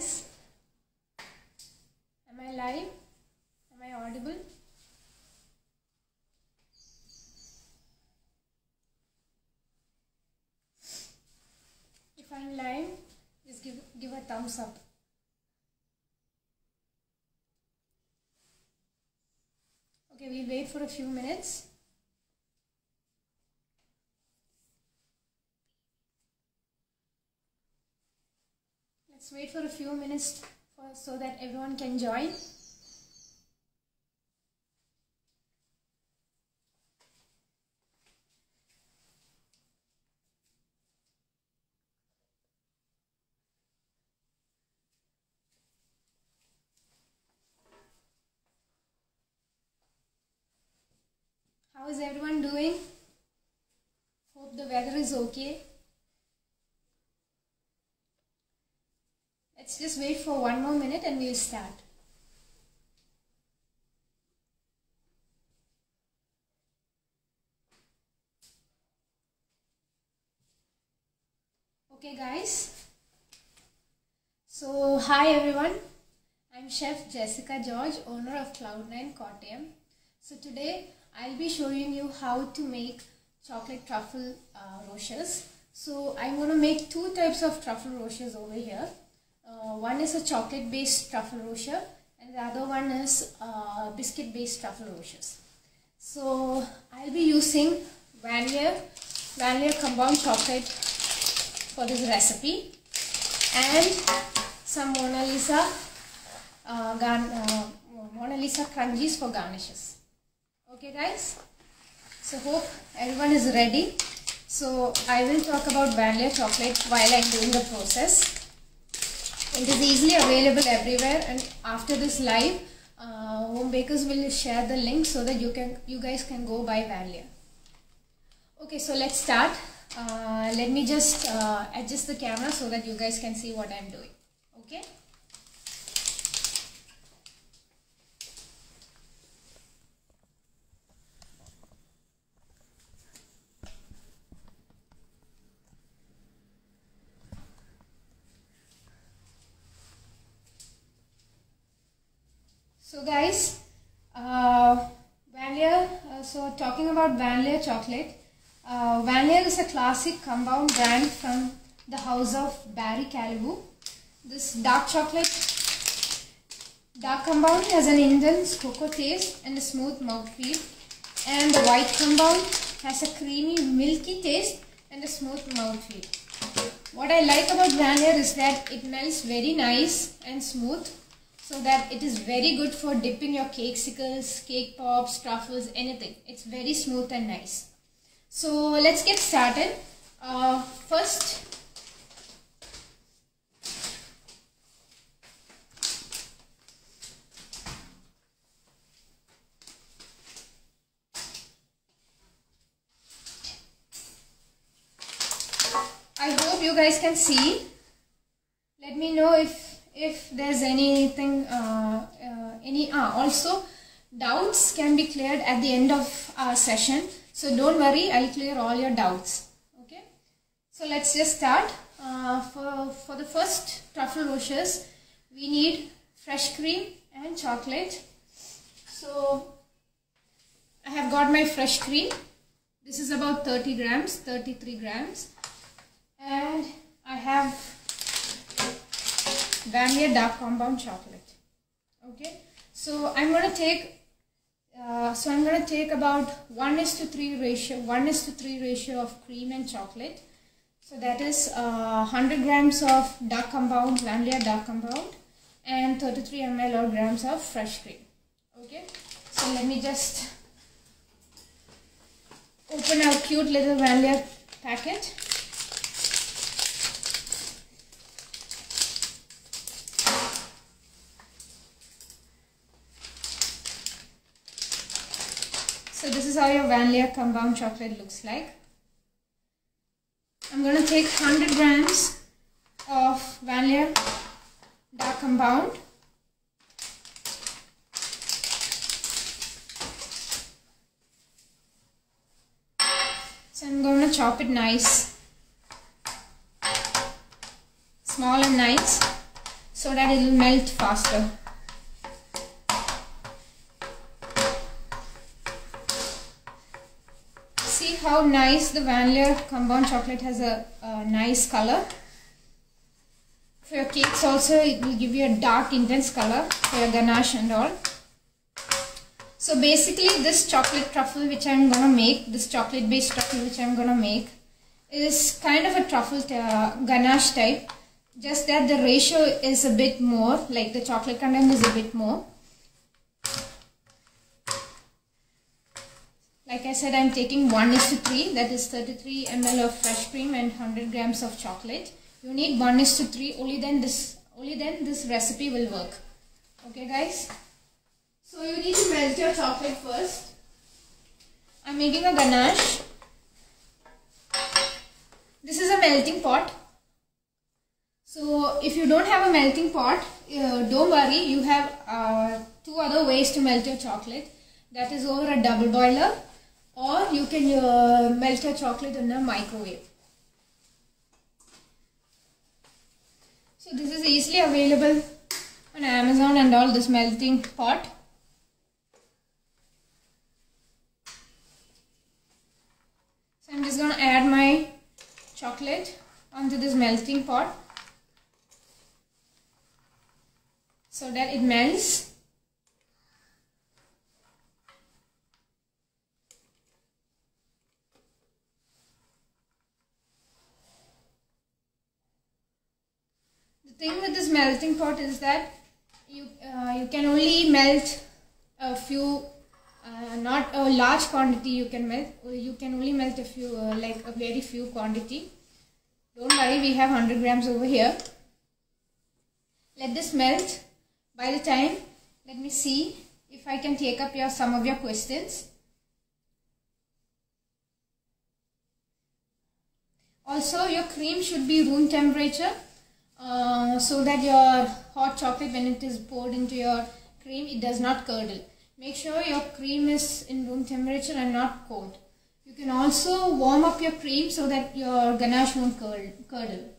guys? Am I live? Am I audible? If I'm live, just give a thumbs up. Okay, we'll wait for a few minutes. Let's wait for a few minutes so that everyone can join. How is everyone doing? Hope the weather is okay. Let's just wait for one more minute and we'll start. Okay guys. So hi everyone. I'm Chef Jessica George, owner of Cloud9 Kottayam. So today I'll be showing you how to make chocolate truffle roches. So I'm going to make two types of truffle roches over here. One is a chocolate based truffle roche and the other one is biscuit based truffle roches. So I'll be using vanilla compound chocolate for this recipe and some Mona Lisa crunchies for garnishes. Okay guys, so hope everyone is ready. So I will talk about vanilla chocolate while I'm doing the process. It is easily available everywhere, and after this live, home bakers will share the link so that you guys can go buy vanilla. Okay, so let's start. Let me just adjust the camera so that you guys can see what I'm doing. Okay. So guys, vanilla, so talking about vanilla chocolate, vanilla is a classic compound brand from the house of Barry Callebaut. This dark compound has an intense cocoa taste and a smooth mouthfeel, and the white compound has a creamy milky taste and a smooth mouthfeel. What I like about vanilla is that it melts very nice and smooth, so that it is very good for dipping your cakesicles, cake pops, truffles, anything. It's very smooth and nice. So let's get started. First, I hope you guys can see. Let me know if there's anything, also doubts can be cleared at the end of our session. So don't worry, I'll clear all your doubts. Okay. So let's just start. For the first truffle roches, we need fresh cream and chocolate. So I have got my fresh cream. This is about 30 grams, 33 grams. And I have vanilla dark compound chocolate. Okay, so I'm going to take about 1:3 ratio of cream and chocolate. So that is 100 grams of dark compound, vanilla dark compound, and 33 ml or grams of fresh cream. Okay, so let me just open our cute little vanilla packet. So this is how your vanilla compound chocolate looks like. I'm going to take 100 grams of vanilla dark compound. So I'm going to chop it nice, small and nice. so that it will melt faster. See how nice the vanilla compound chocolate has a nice color. For your cakes also, it will give you a dark intense color for your ganache and all. So basically this chocolate truffle which I am gonna make, this chocolate based truffle which I am gonna make, is kind of a truffle ganache type, just that the ratio is a bit more, like the chocolate content is a bit more. Like I said, I am taking 1:3, that is 33 ml of fresh cream and 100 grams of chocolate. You need 1:3, only then this recipe will work. Okay guys? So you need to melt your chocolate first. I am making a ganache. This is a melting pot. So if you don't have a melting pot, don't worry, you have 2 other ways to melt your chocolate. That is over a double boiler, or you can melt your chocolate in a microwave. So this is easily available on Amazon and all, this melting pot. So I'm just going to add my chocolate onto this melting pot so that it melts. The thing with this melting pot is that you can only melt a few, not a large quantity you can melt. You can only melt a few, like a very few quantity. Don't worry, we have 100 grams over here. Let this melt. By the time, let me see if I can take up some of your questions. Also, your cream should be room temperature, so that your hot chocolate, when it is poured into your cream, it does not curdle. Make sure your cream is in room temperature and not cold. You can also warm up your cream so that your ganache won't curdle.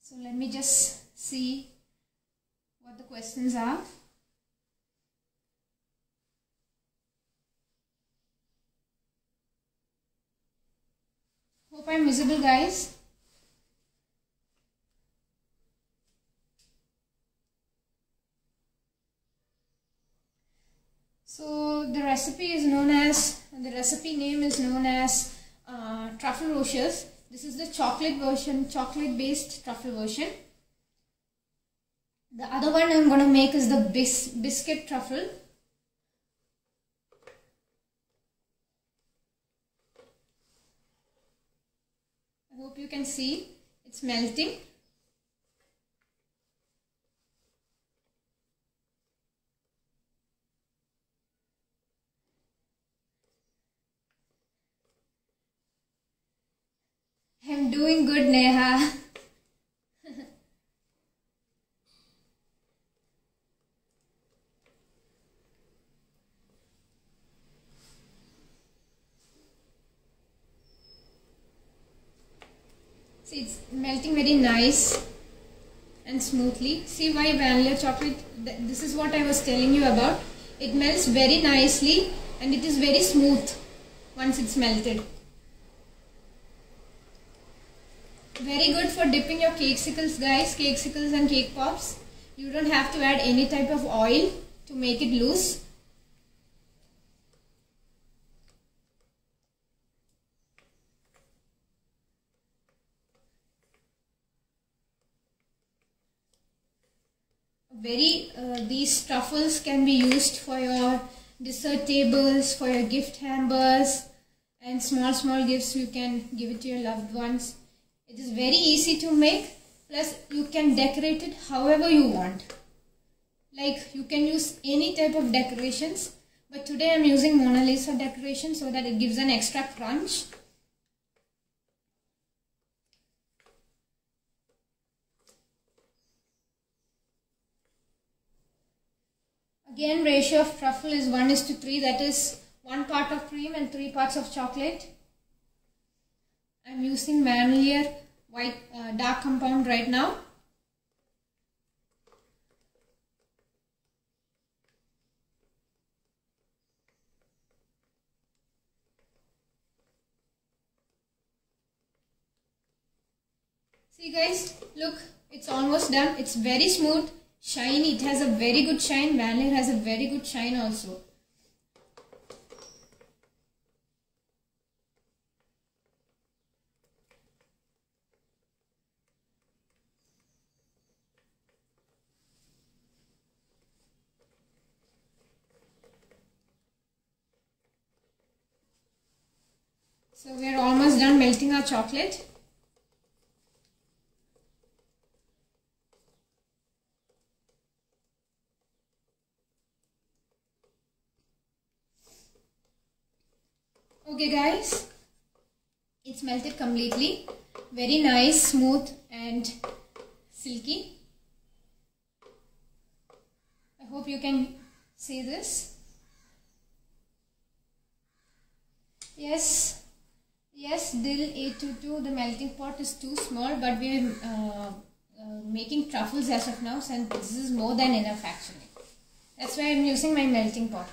So let me just see what the questions are. Hope I'm visible, guys. So the recipe name is known as truffle rochers. This is the chocolate version, chocolate based truffle version. The other one I'm going to make is the biscuit truffle. I hope you can see it's melting. I'm doing good, Neha. See, it's melting very nice and smoothly. See why vanilla chocolate, this is what I was telling you about. It melts very nicely and it is very smooth once it's melted. Very good for dipping your cakesicles, guys, cakesicles and cake pops. You don't have to add any type of oil to make it loose. These truffles can be used for your dessert tables, for your gift hampers, and small gifts you can give it to your loved ones. It is very easy to make, plus you can decorate it however you want. Like, you can use any type of decorations, but today I am using Mona Lisa decoration so that it gives an extra crunch. Again, ratio of truffle is 1:3, that is 1 part of cream and 3 parts of chocolate. I'm using vanilla white dark compound right now. See guys, look, it's almost done. It's very smooth, shiny. It has a very good shine. Vanilla has a very good shine also. So we are almost done melting our chocolate. Okay guys, it's melted completely. Very nice, smooth and silky. I hope you can see this. Yes, Dill 822, the melting pot is too small, but we are making truffles as of now, and this is more than enough actually. That's why I am using my melting pot.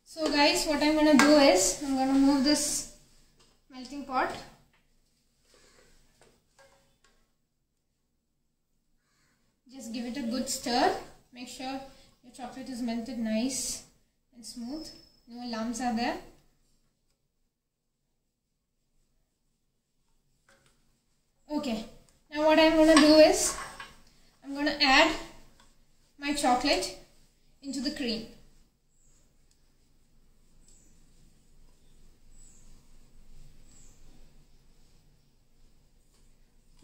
So guys, what I'm going to do is, I'm going to move this melting pot. Just give it a good stir. Make sure your chocolate is melted nice and smooth. No lumps are there. Okay, now what I'm going to do is, I'm going to add my chocolate into the cream.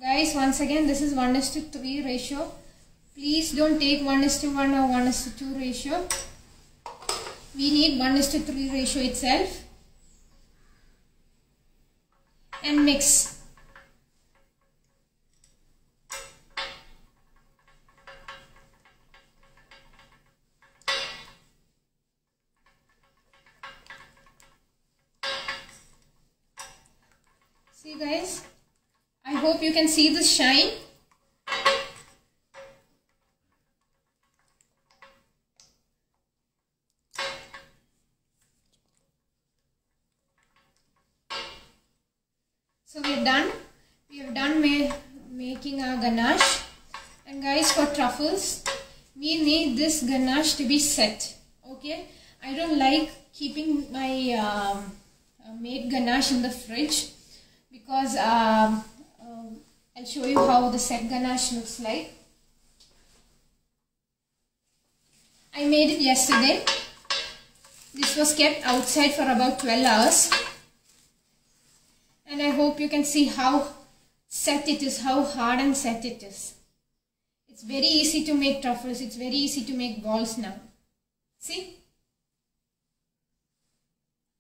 Guys, once again, this is 1:3 ratio. Please don't take 1:1 or 1:2 ratio. We need 1:3 ratio itself. And mix. See guys, I hope you can see the shine. So we are done. We have done making our ganache. And guys, for truffles, we need this ganache to be set. Okay, I don't like keeping my made ganache in the fridge, because I'll show you how the set ganache looks like. I made it yesterday. This was kept outside for about 12 hours. And I hope you can see how set it is, how hard and set it is. It's very easy to make truffles. It's very easy to make balls now. See?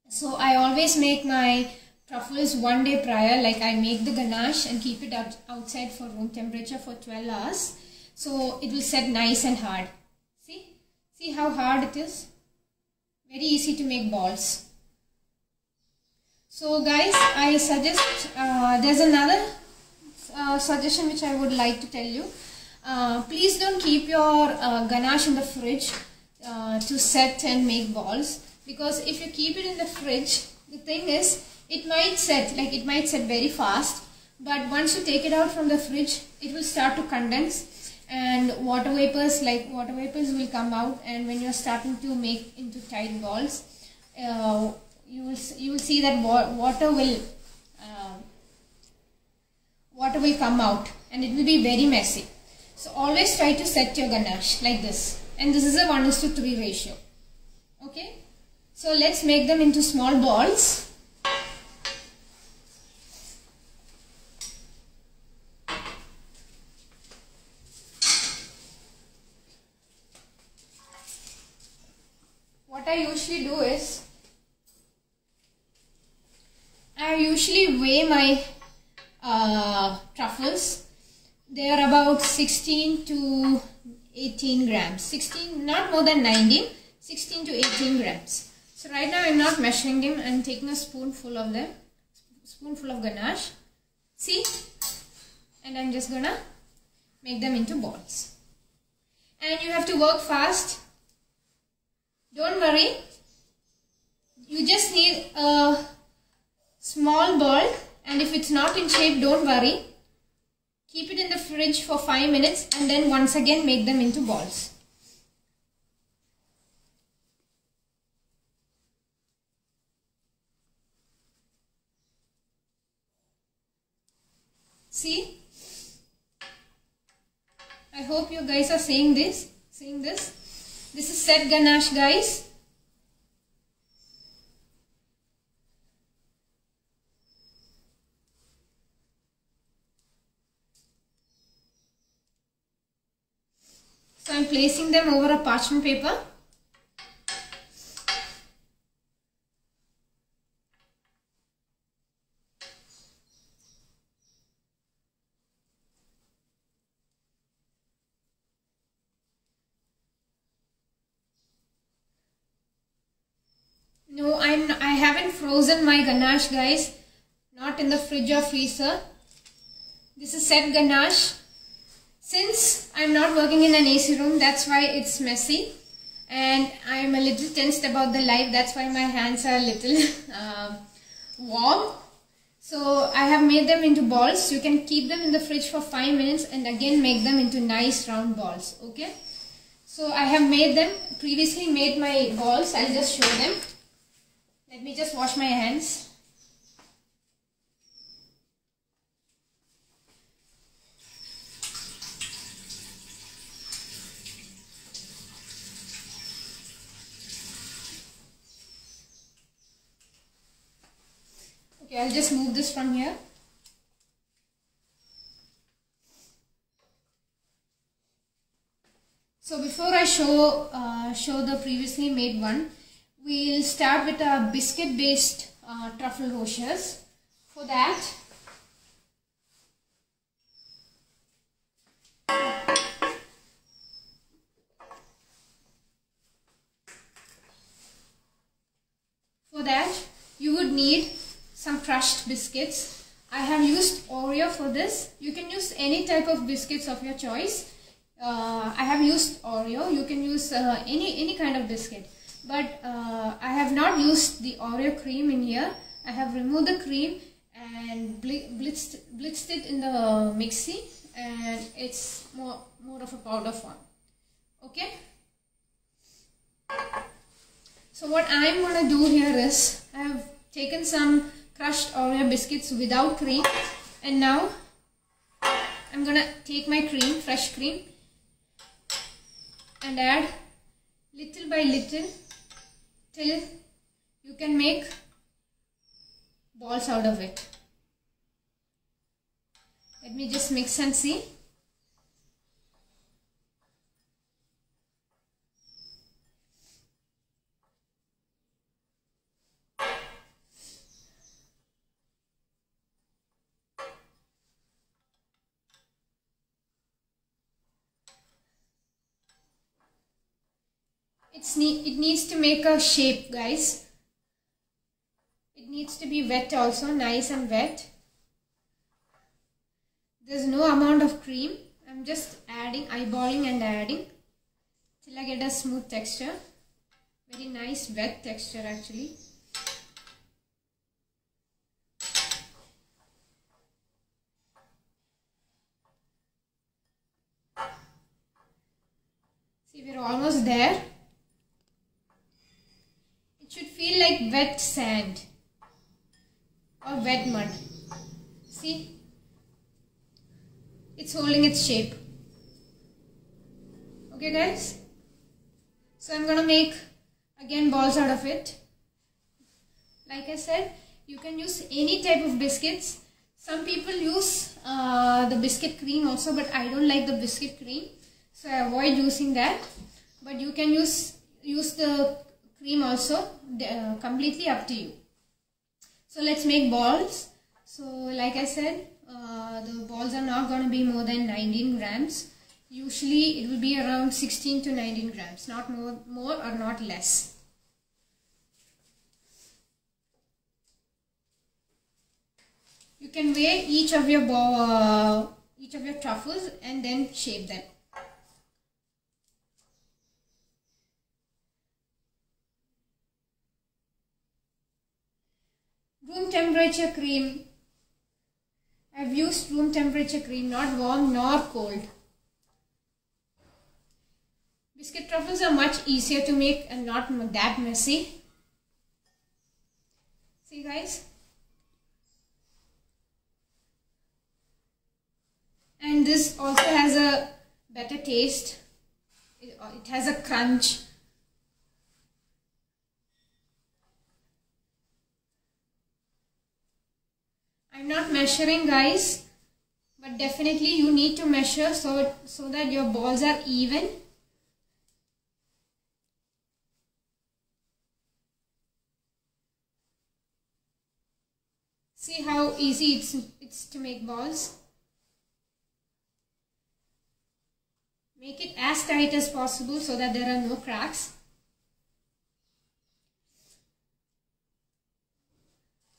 So I always make my truffles 1 day prior, like I make the ganache and keep it outside for room temperature for 12 hours. So it will set nice and hard. See? See how hard it is? Very easy to make balls. So guys, I suggest, there's another suggestion which I would like to tell you. Please don't keep your ganache in the fridge to set and make balls, because if you keep it in the fridge, the thing is, it might set very fast, but once you take it out from the fridge, it will start to condense and water vapors will come out, and when you're starting to make into tight balls, you will see that water will come out and it will be very messy. So always try to set your ganache like this, and this is a 1:3 ratio. Okay, so let's make them into small balls. What I usually do is, I usually weigh my truffles. They are about 16 to 18 grams. 16, not more than 19, 16 to 18 grams. So So right now I'm not measuring them. I'm taking a spoonful of them, spoonful of ganache. See, and I'm just gonna make them into balls. And you have to work fast. Don't worry. You just need a small ball, and if it's not in shape, don't worry. Keep it in the fridge for 5 minutes and then once again make them into balls. See? I hope you guys are seeing this. This is set ganache, guys. So I am placing them over a parchment paper. No, I haven't frozen my ganache, guys. Not in the fridge or freezer. This is set ganache. Since I'm not working in an AC room, that's why it's messy. And I'm a little tensed about the light. That's why my hands are a little warm. So I have made them into balls. You can keep them in the fridge for 5 minutes and again make them into nice round balls. Okay. So I have previously made my balls. I'll just show them. Let me just wash my hands. Okay, I'll just move this from here. So before I show the previously made one, we'll start with a biscuit based truffle rochers. For that, you would need some crushed biscuits. I have used Oreo for this. You can use any type of biscuits of your choice. I have used Oreo. You can use any kind of biscuit. But I have not used the Oreo cream in here. I have removed the cream and blitzed it in the mixie, and it's more of a powder form. Okay. So what I'm gonna do here is I have taken some crushed Oreo biscuits without cream, and now I'm gonna take my cream, fresh cream, and add little by little till you can make balls out of it. Let me just mix and see. It needs to make a shape, guys. It needs to be wet also, nice and wet. There's no amount of cream. I'm just eyeballing and adding till I get a smooth texture. Very nice wet texture actually. See, we're almost there. It should feel like wet sand or wet mud. See, it's holding its shape. Okay guys, so I'm gonna make again balls out of it. Like I said, you can use any type of biscuits. Some people use the biscuit cream also, but I don't like the biscuit cream, so I avoid using that. But you can use the cream also, completely up to you. So let's make balls. So like I said, the balls are not going to be more than 19 grams. Usually it will be around 16 to 19 grams, not more or not less. You can weigh each of your truffles and then shape them. Room temperature cream. I've used room temperature cream, not warm nor cold. Biscuit truffles are much easier to make and not that messy. See guys? And this also has a better taste. It has a crunch. I'm not measuring guys, but definitely you need to measure so that your balls are even. See how easy it's to make balls. Make it as tight as possible so that there are no cracks.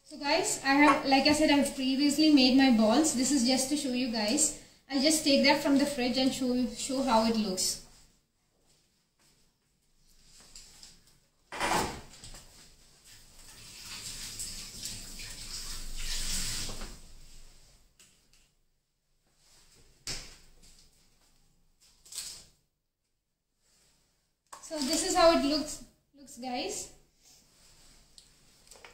So guys, like I said, I have previously made my balls. This is just to show you guys. I'll just take that from the fridge and show how it looks. So this is how it looks guys.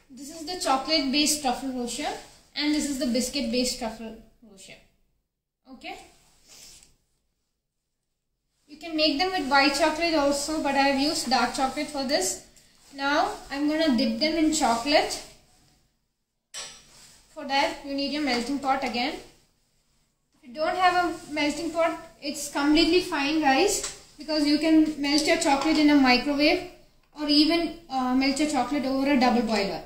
This is the chocolate based truffle rocher and this is the biscuit based truffle rocher. Okay. You can make them with white chocolate also, but I have used dark chocolate for this. Now I'm going to dip them in chocolate. For that you need your melting pot again. If you don't have a melting pot, it's completely fine guys, because you can melt your chocolate in a microwave or even melt your chocolate over a double boiler.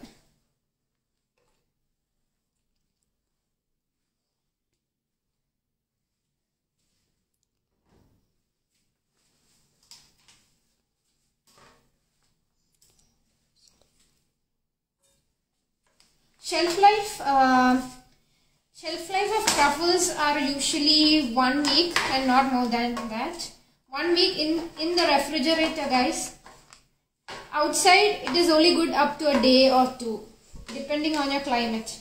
Shelf life of truffles are usually 1 week and not more than that. 1 week in the refrigerator guys. Outside it is only good up to a day or two, depending on your climate.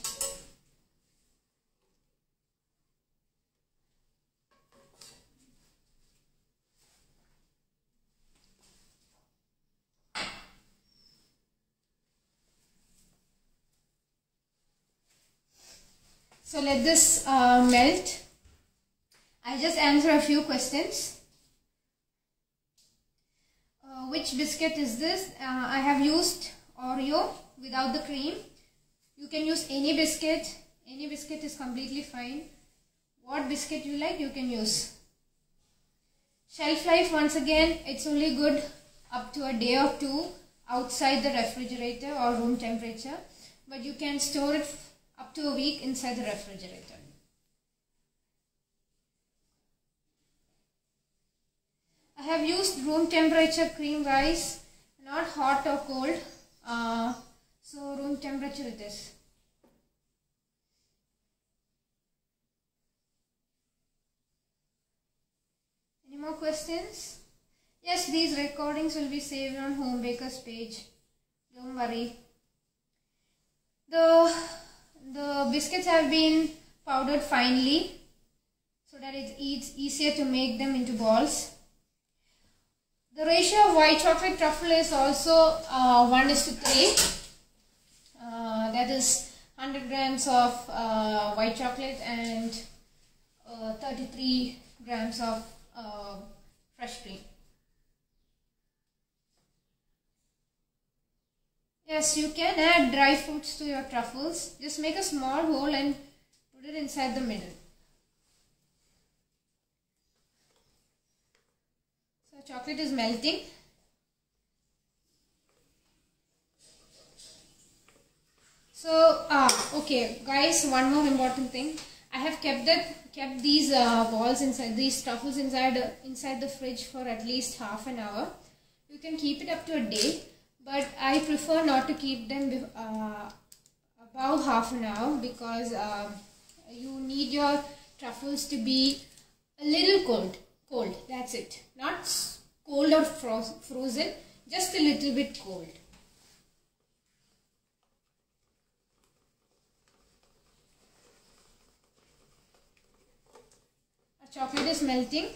So let this melt. I'll just answer a few questions. Which biscuit is this? I have used Oreo without the cream. You can use any biscuit. Any biscuit is completely fine. What biscuit you like, you can use. Shelf life, once again, it's only good up to a day or two outside the refrigerator or room temperature. But you can store it up to a week inside the refrigerator. I have used room temperature cream guys, not hot or cold. So room temperature it is. Any more questions? Yes, these recordings will be saved on Home Baker's page. Don't worry. The biscuits have been powdered finely so that it's easier to make them into balls. The ratio of white chocolate truffle is also 1:3. That is 100 grams of white chocolate and 33 grams of fresh cream. Yes, you can add dry fruits to your truffles. Just make a small hole and put it inside the middle. So chocolate is melting. So okay guys, one more important thing. I have kept these balls inside, these truffles inside the fridge for at least half an hour. You can keep it up to a day. But I prefer not to keep them about half an hour, because you need your truffles to be a little cold, that's it. Not cold or frozen, just a little bit cold. Our chocolate is melting.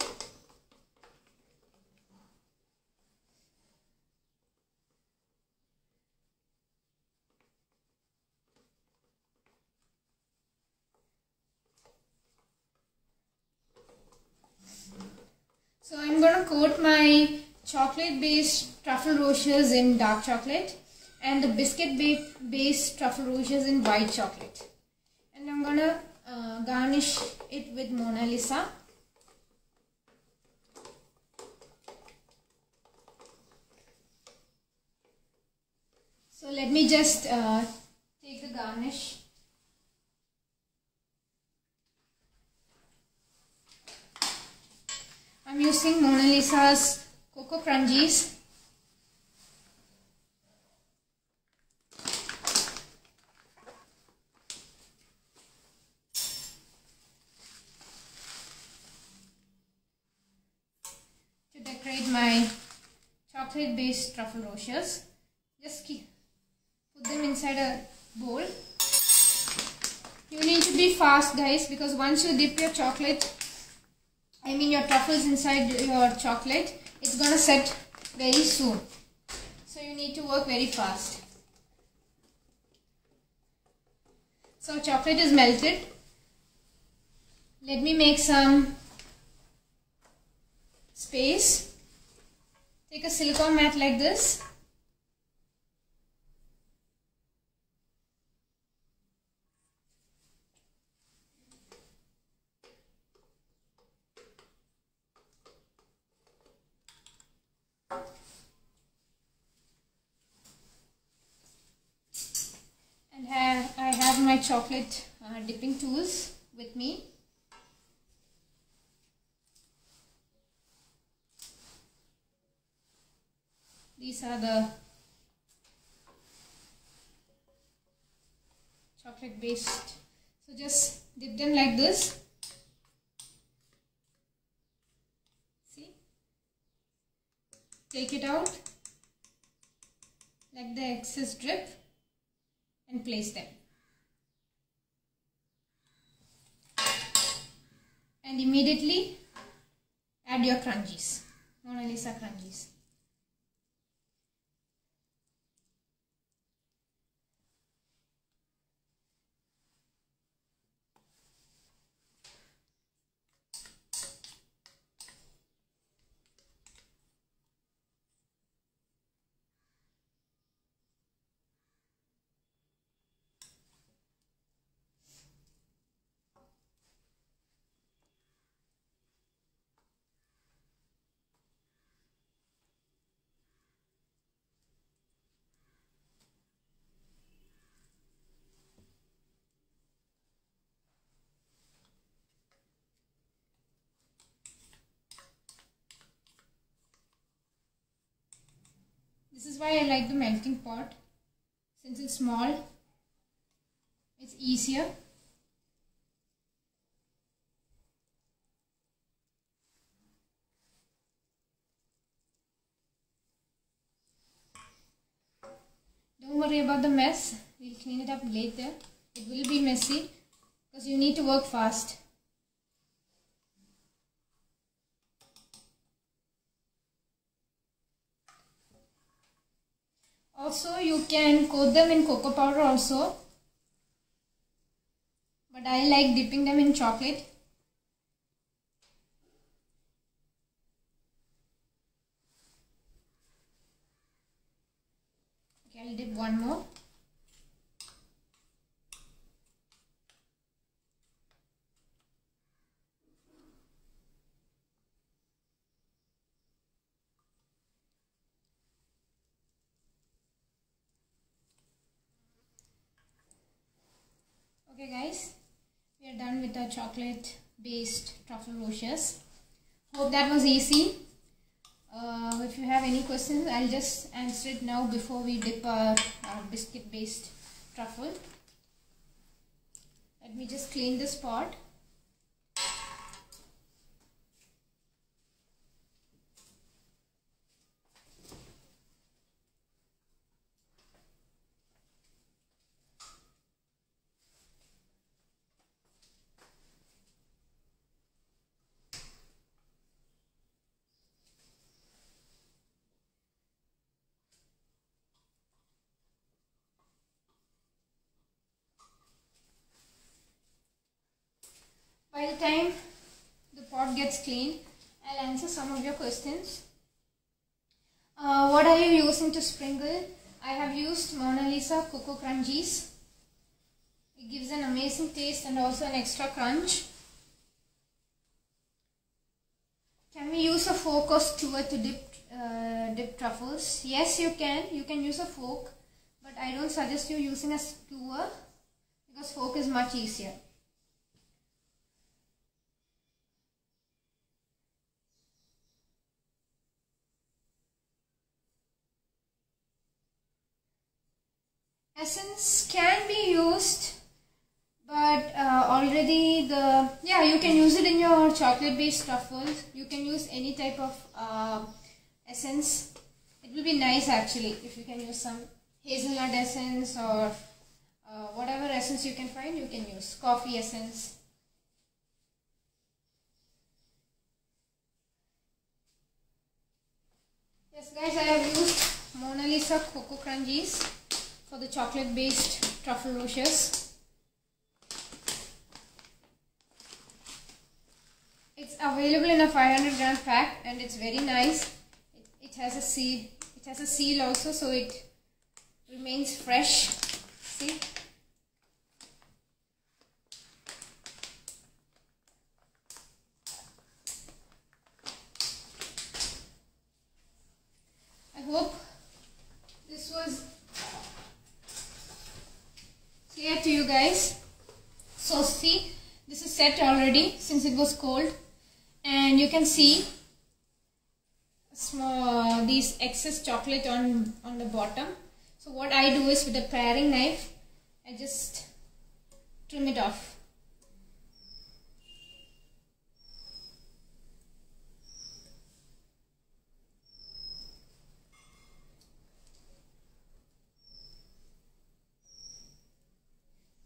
So I'm going to coat my chocolate based truffle rochers in dark chocolate and the biscuit based truffle rochers in white chocolate. And I'm going to garnish it with Mona Lisa. So let me just take the garnish. I'm using Mona Lisa's Cocoa Crunchies. To decorate my chocolate based truffle rochers. Just put them inside a bowl. You need to be fast, guys, because once you dip your your truffles inside your chocolate, it's gonna set very soon. So you need to work very fast. So chocolate is melted. Let me make some space. Take a silicone mat like this. I have my chocolate dipping tools with me. These are the chocolate based. So just dip them like this. See? Take it out. Let the excess drip and place them. And immediately add your crunchies, Mona Lisa crunchies. This is why I like the melting pot. Since it's small, it's easier. Don't worry about the mess. We'll clean it up later. It will be messy because you need to work fast. Also, you can coat them in cocoa powder also, but I like dipping them in chocolate. Okay, I'll dip one more. Okay guys, we are done with our chocolate based truffle rochers. Hope that was easy. If you have any questions, I'll just answer it now before we dip our biscuit based truffle. Let me just clean this pot. By the time the pot gets clean, I'll answer some of your questions. What are you using to sprinkle? I have used Mona Lisa Cocoa Crunchies. It gives an amazing taste and also an extra crunch. Can we use a fork or skewer to dip truffles? Yes, you can. You can use a fork, but I don't suggest you using a skewer because fork is much easier. Essence can be used, but already you can use it in your chocolate based truffles. You can use any type of essence. It will be nice actually if you can use some hazelnut essence or whatever essence you can find, you can use. Coffee essence. Yes guys, I have used Mona Lisa Cocoa Crunchies for the chocolate based truffle roches. It's available in a 500 gram pack and it's very nice. It has a seal also, so it remains fresh. See? I hope this was clear to you guys. So see, this is set already since it was cold, and you can see these excess chocolate on the bottom. So what I do is with a paring knife, I just trim it off.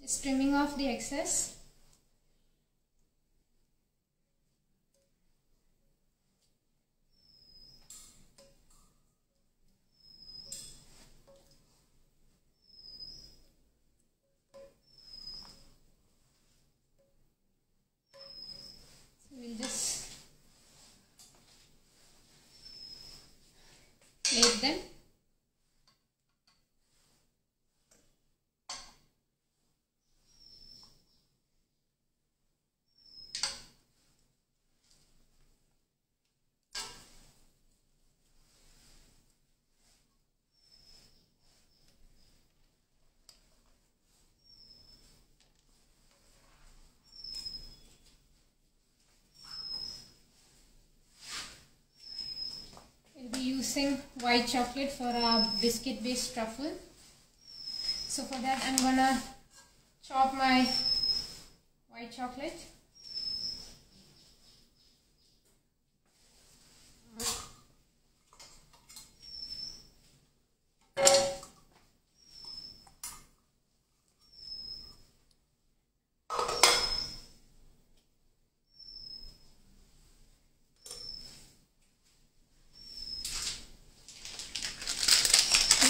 Just trimming off the excess. We'll just plate them. Using white chocolate for a biscuit based truffle. So for that I'm gonna chop my white chocolate.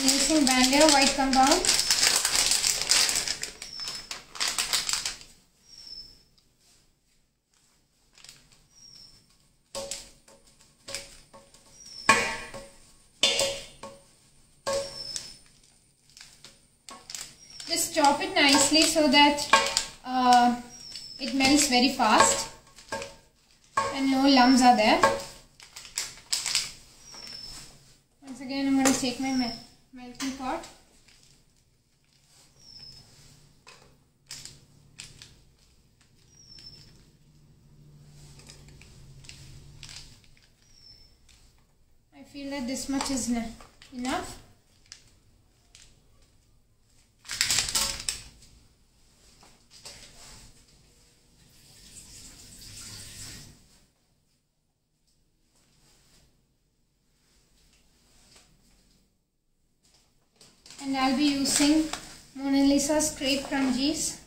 Using Bandiera white compound. Just chop it nicely so that it melts very fast and no lumps are there. Once again, I'm going to take my melting pot. I feel that this much is enough. And I'll be using Mona Lisa Scrape Crunchies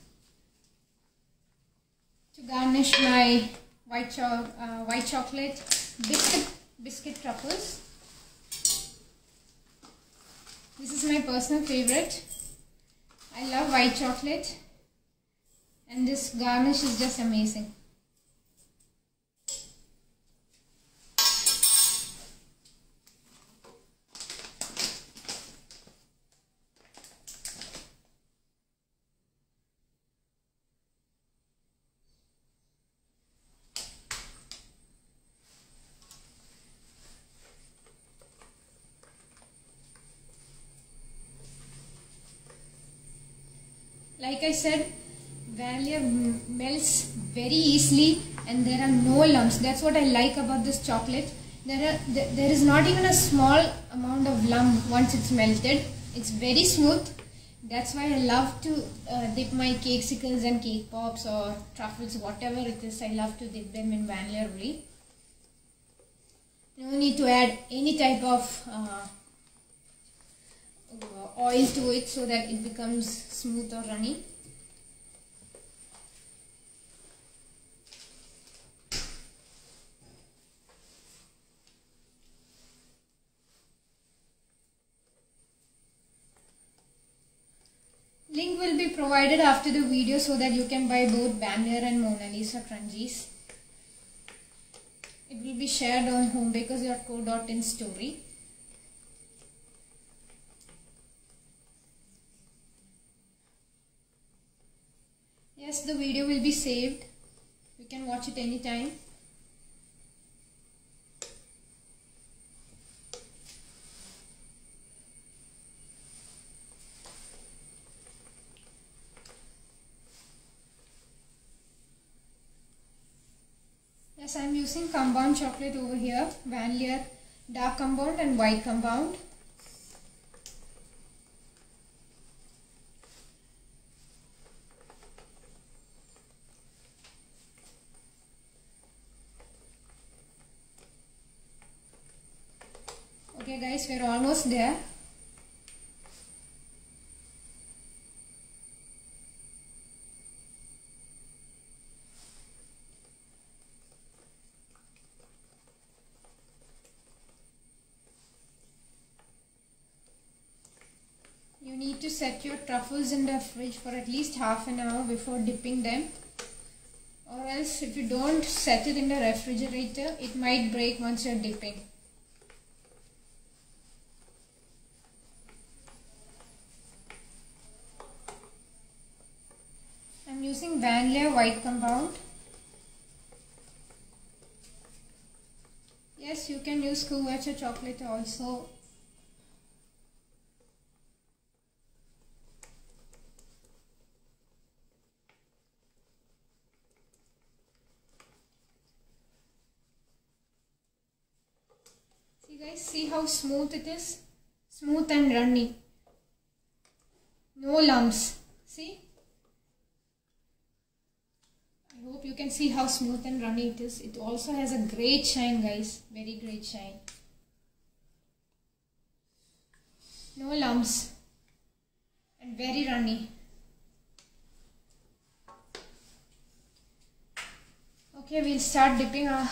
to garnish my white chocolate biscuit truffles. This is my personal favorite. I love white chocolate and this garnish is just amazing. Like I said, vanilla melts very easily and there are no lumps. That's what I like about this chocolate. There is not even a small amount of lump once it's melted. It's very smooth. That's why I love to dip my cakesicles and cake pops or truffles, whatever it is. I love to dip them in vanilla only. No need to add any type of oil to it so that it becomes smooth or runny. Link will be provided after the video so that you can buy both Banner and Mona Lisa Crunchies. It will be shared on homebakers.co.in story. Yes, the video will be saved. You can watch it anytime. Yes, I am using compound chocolate over here. Vanilla dark compound and white compound. Okay guys, we're almost there. You need to set your truffles in the fridge for at least half an hour before dipping them. Or else if you don't set it in the refrigerator, it might break once you're dipping. I'm using vanilla white compound. Yes, you can use Couverture chocolate also. See guys, see how smooth it is? Smooth and runny. No lumps. See? I hope you can see how smooth and runny it is. It also has a great shine guys. Very great shine. No lumps. And very runny. Okay, we'll start dipping our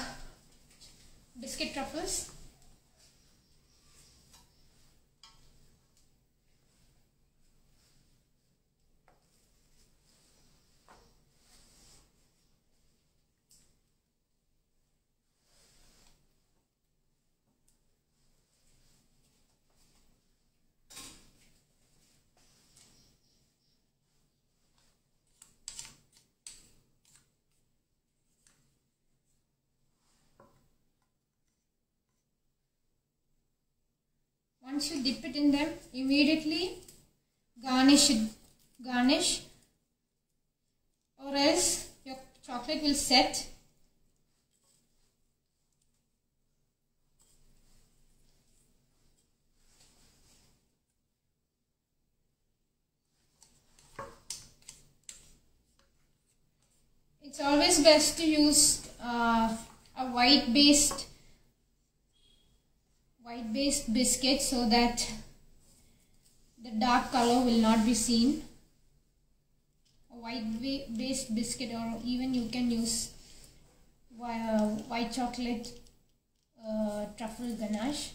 biscuit truffles. Once you dip it in them, immediately garnish it. Garnish, or else your chocolate will set. It's always best to use a white based biscuit so that the dark color will not be seen. A white based biscuit, or even you can use white chocolate truffle ganache.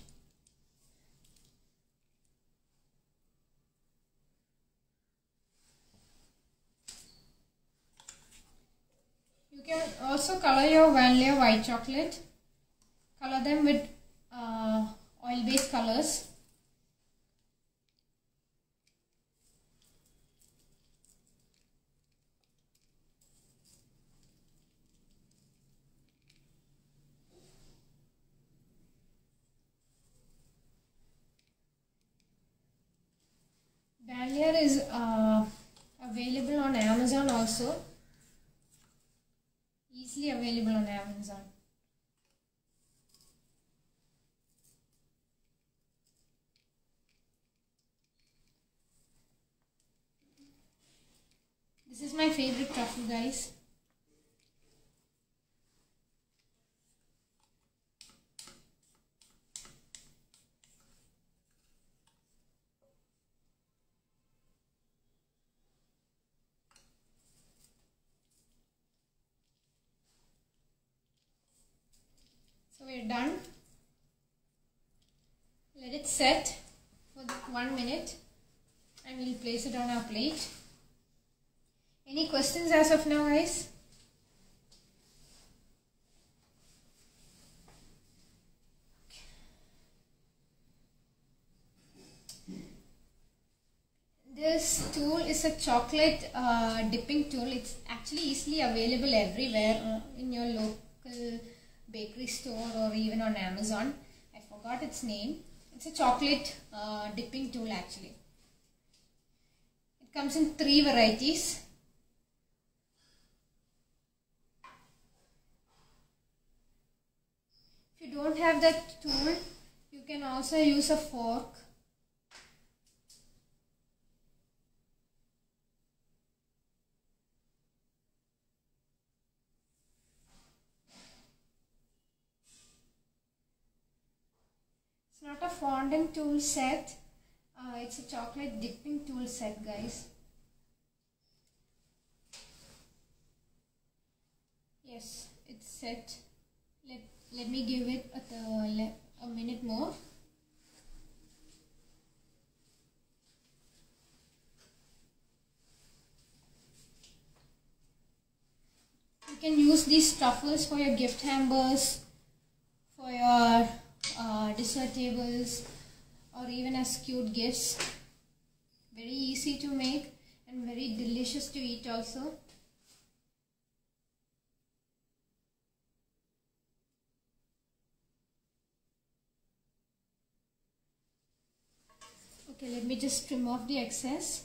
You can also color your vanilla white chocolate. Color them with oil-based colors. Vanilla is available on Amazon also. Easily available on Amazon. This is my favorite truffle, guys. So we're done. Let it set for 1 minute and we'll place it on our plate. Any questions as of now, guys? This tool is a chocolate dipping tool. It's actually easily available everywhere in your local bakery store or even on Amazon. I forgot its name. It's a chocolate dipping tool actually. It comes in 3 varieties. If you don't have that tool, you can also use a fork. It's not a fondant tool set, it's a chocolate dipping tool set, guys. Yes, it's set. Let me give it a minute more. You can use these truffles for your gift hampers, for your dessert tables, or even as cute gifts. Very easy to make and very delicious to eat also. Okay, let me just trim off the excess.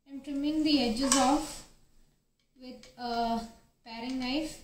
I'm trimming the edges off with a paring knife.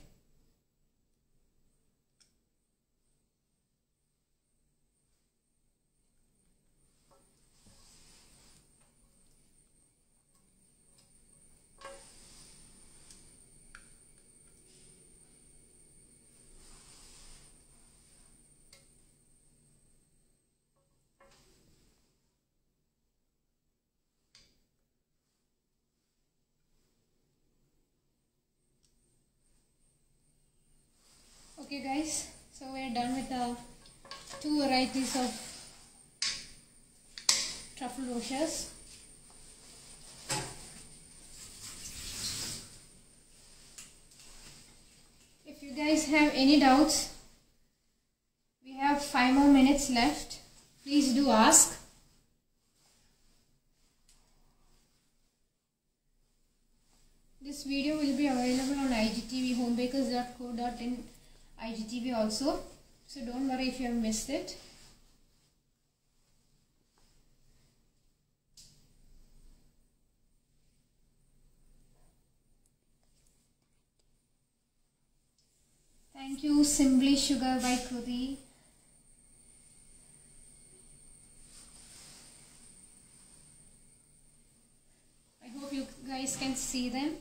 Okay guys, so we're done with the 2 varieties of truffle rochers. If you guys have any doubts, we have 5 more minutes left. Please do ask. This video will be available on IGTV, homebakers.co.in IGTV also. So don't worry if you have missed it. Thank you, Simply Sugar by Kruti. see them.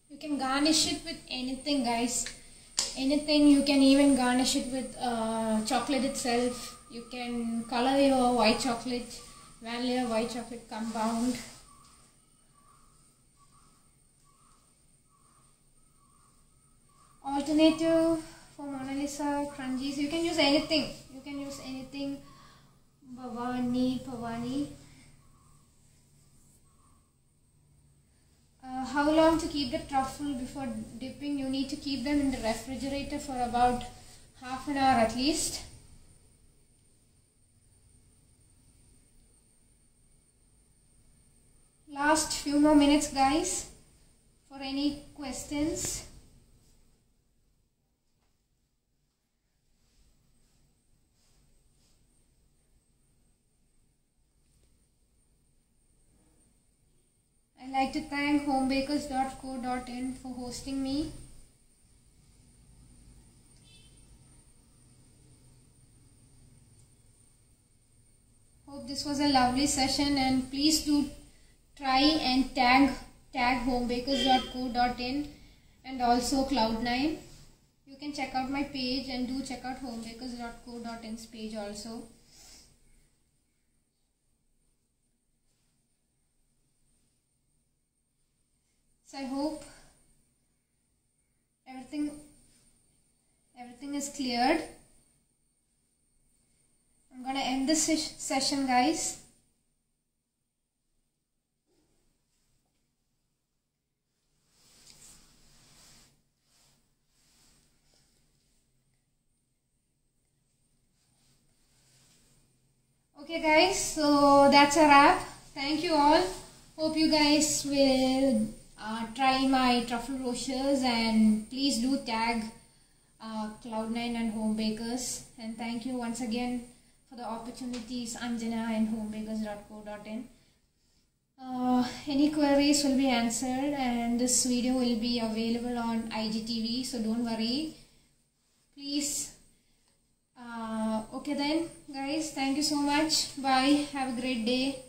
You can garnish it with anything, guys. Anything. You can even garnish it with chocolate itself. You can color your white chocolate, vanilla white chocolate compound. Alternative for Mona Lisa crunchies. You can use anything. You can use anything. Pavani. How long to keep the truffle before dipping? You need to keep them in the refrigerator for about half an hour at least. Last few more minutes, guys, for any questions. I'd like to thank homebakers.co.in for hosting me. Hope this was a lovely session, and please do try and tag homebakers.co.in and also Cloud9. You can check out my page and do check out homebakers.co.in's page also. So I hope everything is cleared. I'm gonna end this session, guys. Okay, guys, so that's a wrap. Thank you all. Hope you guys will try my truffle rochers, and please do tag Cloud9 and Homebakers. And thank you once again for the opportunities, Anjana and homebakers.co.in. Any queries will be answered, and this video will be available on IGTV, so don't worry. Please. Okay then, guys, thank you so much. Bye. Have a great day.